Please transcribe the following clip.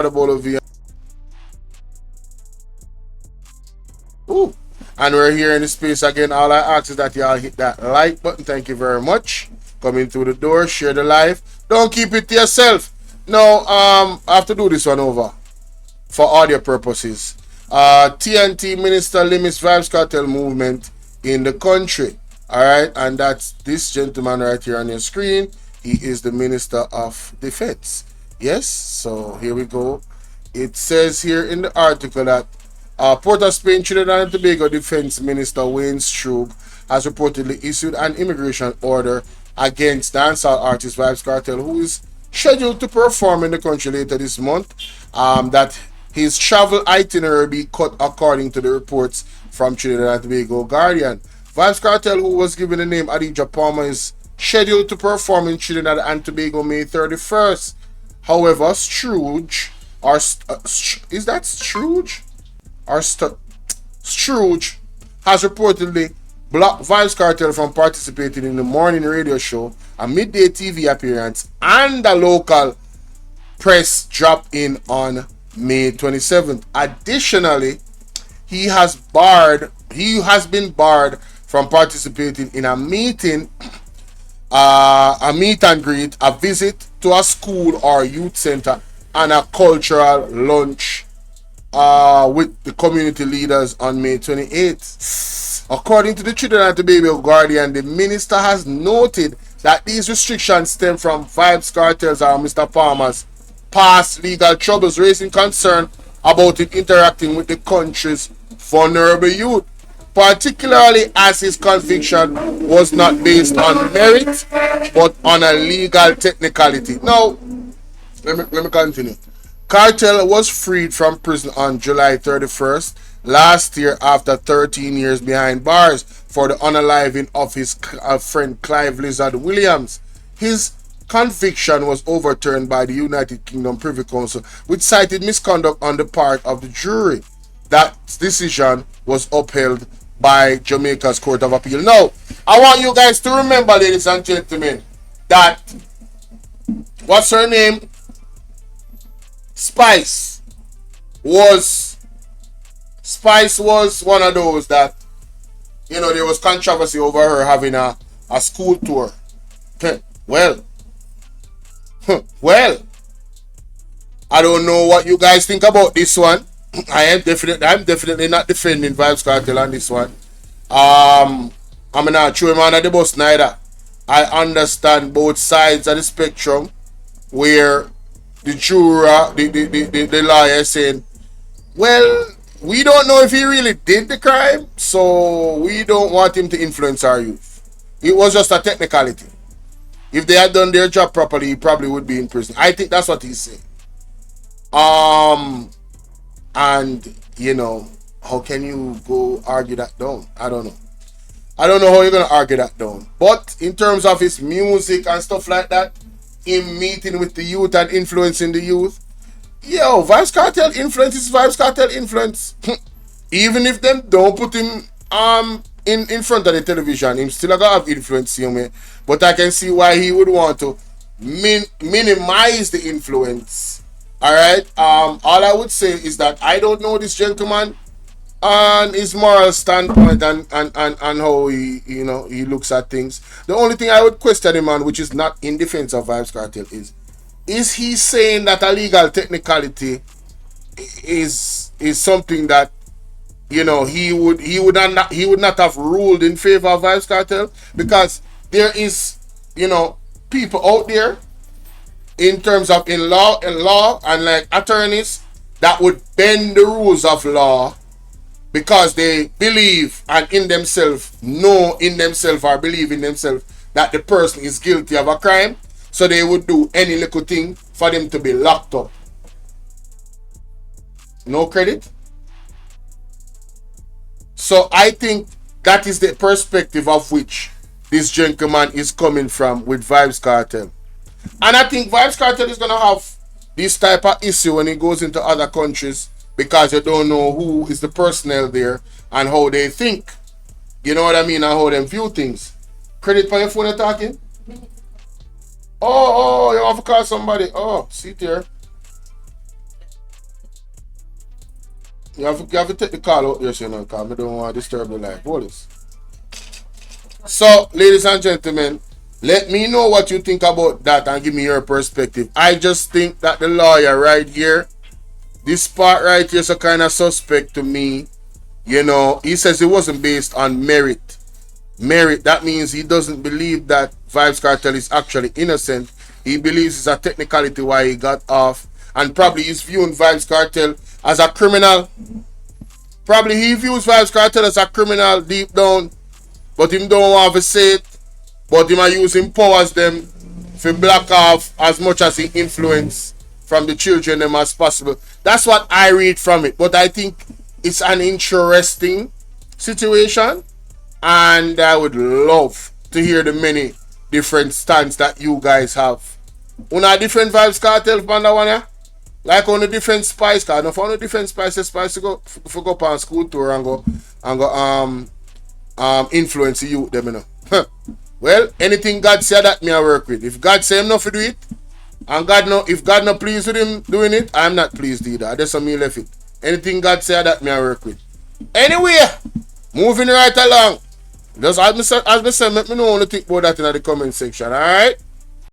the Bolo V. Ooh. And we're here in the space again. All I ask is that y'all hit that like button. Thank you very much. Coming through the door, share the live. Don't keep it to yourself. No, I have to do this one over for audio purposes. TNT Minister limits Vybz Kartel movement in the country. Alright, and that's this gentleman right here on your screen. He is the Minister of Defense. Yes, so here we go. It says here in the article that Port of Spain, Trinidad and Tobago Defense Minister Wayne Stroop has reportedly issued an immigration order against dancehall artist Vybz Kartel, who is scheduled to perform in the country later this month. That his travel itinerary be cut according to the reports from Trinidad and Tobago Guardian. Vybz Kartel, who was given the name Adidja Palmer, is scheduled to perform in Trinidad and Tobago May 31st. However, Scrooge, or is that Scrooge? Or Scrooge has reportedly blocked Vybz Kartel from participating in the morning radio show, a midday TV appearance, and a local press drop-in on May 27th. Additionally, he has been barred from participating in a meet and greet, a visit to a school or youth center, and a cultural lunch with the community leaders on May 28th. According to the Trinidad and Tobago Guardian, the minister has noted that these restrictions stem from Vybz Kartel's or Mr. Palmer's past legal troubles, raising concern about him interacting with the country's vulnerable youth, particularly as his conviction was not based on merit but on a legal technicality. Now, let me continue. Kartel was freed from prison on July 31st last year after 13 years behind bars for the unaliving of his friend Clive Lizard Williams. His conviction was overturned by the United Kingdom Privy Council, which cited misconduct on the part of the jury. That decision was upheld by Jamaica's Court of Appeal. Now, I want you guys to remember, ladies and gentlemen, that what's her name? Spice was one of those that, you know, there was controversy over her having a school tour. Well, I don't know what you guys think about this one. I'm definitely not defending Vybz Kartel on this one. I'm not throw him under the bus neither. I understand both sides of the spectrum, where the juror, the lawyer saying, well, we don't know if he really did the crime, so we don't want him to influence our youth. It was just a technicality. If they had done their job properly, he probably would be in prison. I think that's what he's saying. And, you know, how can you go argue that down? I don't know. I don't know how you're going to argue that down. But in terms of his music and stuff like that, him meeting with the youth and influencing the youth, yo, Vybz Kartel influence is Vybz Kartel influence. Even if them don't put him in front of the television, him still gonna have influence, you know. But I can see why he would want to minimize the influence. Alright? All I would say is that I don't know this gentleman and his moral standpoint and how he, you know, he looks at things. The only thing I would question him on, which is not in defense of Vybz Kartel, is he saying that a legal technicality is something that, you know, he would not have ruled in favor of Vybz Kartel? Because there is, you know, people out there in terms of in law and like attorneys that would bend the rules of law because they believe and in themselves know in themselves or believe in themselves that the person is guilty of a crime. So they would do any little thing for them to be locked up. No credit? So I think that is the perspective of which this gentleman is coming from with Vybz Kartel. And I think Vybz Kartel is going to have this type of issue when he goes into other countries, because you don't know who is the personnel there and how they think. You know what I mean? And how they view things. Credit for your phone you're talking? Oh, you want to call somebody? Oh, sit here. You have to take the call out there, so you know, because I don't want to disturb the life. Hold this. So, ladies and gentlemen, let me know what you think about that and give me your perspective. I just think that the lawyer right here, this part right here is a kind of suspect to me. You know, he says it wasn't based on merit. Merit, that means he doesn't believe that Vybz Kartel is actually innocent. He believes it's a technicality why he got off. And probably he's viewing Vybz Kartel as a criminal. Probably he views Vybz Kartel as a criminal deep down. But him don't want to say it. But him are using powers them to block off as much as he influence from the children them as possible. That's what I read from it. But I think it's an interesting situation. And I would love to hear the many different stands that you guys have. Una different Vybz Kartel from that one, yeah? Like on a different spice, cause no for different spices, spice to go up on school tour and go influence you them, you know. Well, anything God say that me I work with. If God say him not to do it, and if God not pleased with him doing it, I'm not pleased either. That's how me left it. Anything God say that me I work with. Anyway, moving right along. Just as I said, let me know what you think about that in the comment section, alright?